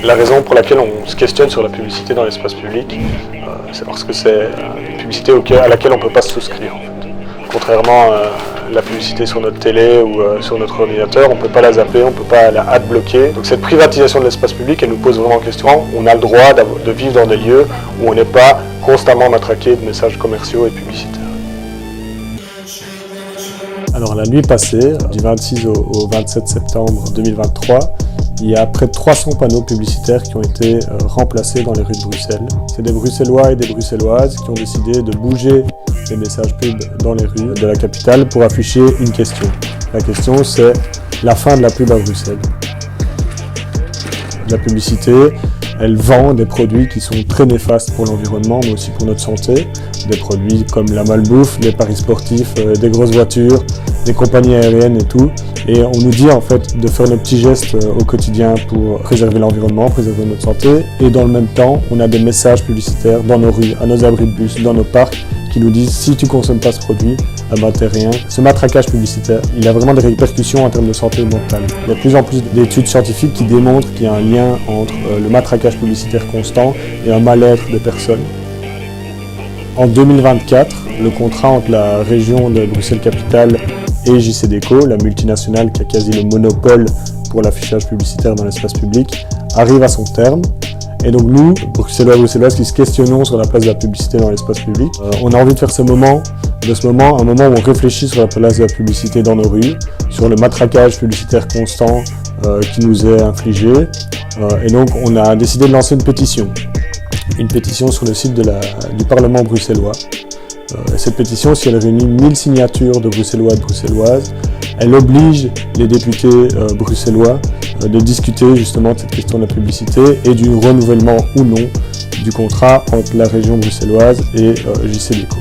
La raison pour laquelle on se questionne sur la publicité dans l'espace public, c'est parce que c'est une publicité à laquelle on ne peut pas se souscrire. En fait. Contrairement à la publicité sur notre télé ou sur notre ordinateur, on ne peut pas la zapper, on ne peut pas la adbloquer. Donc cette privatisation de l'espace public, elle nous pose vraiment question. On a le droit de vivre dans des lieux où on n'est pas constamment matraqué de messages commerciaux et publicitaires. Alors la nuit passée, du 26 au 27 septembre 2023, il y a près de 300 panneaux publicitaires qui ont été remplacés dans les rues de Bruxelles. C'est des Bruxellois et des Bruxelloises qui ont décidé de bouger les messages pub dans les rues de la capitale pour afficher une question. La question, c'est la fin de la pub à Bruxelles. La publicité, elle vend des produits qui sont très néfastes pour l'environnement, mais aussi pour notre santé. Des produits comme la malbouffe, des paris sportifs, des grosses voitures, des compagnies aériennes et tout. Et on nous dit en fait de faire nos petits gestes au quotidien pour préserver l'environnement, préserver notre santé. Et dans le même temps, on a des messages publicitaires dans nos rues, à nos abris de bus, dans nos parcs, qui nous disent si tu ne consommes pas ce produit, ben t'es rien. Ce matraquage publicitaire, il a vraiment des répercussions en termes de santé mentale. Il y a de plus en plus d'études scientifiques qui démontrent qu'il y a un lien entre le matraquage publicitaire constant et un mal-être des personnes. En 2024, le contrat entre la région de Bruxelles-Capitale et JCDecaux, la multinationale qui a quasi le monopole pour l'affichage publicitaire dans l'espace public, arrive à son terme. Et donc nous, Bruxellois et Bruxelloises, qui se questionnons sur la place de la publicité dans l'espace public, on a envie de faire un moment où on réfléchit sur la place de la publicité dans nos rues, sur le matraquage publicitaire constant qui nous est infligé. Et donc on a décidé de lancer une pétition sur le site du Parlement bruxellois. Cette pétition, si elle réunit 1000 signatures de Bruxellois et de Bruxelloises, elle oblige les députés bruxellois de discuter justement de cette question de la publicité et du renouvellement ou non du contrat entre la région bruxelloise et JCDecaux.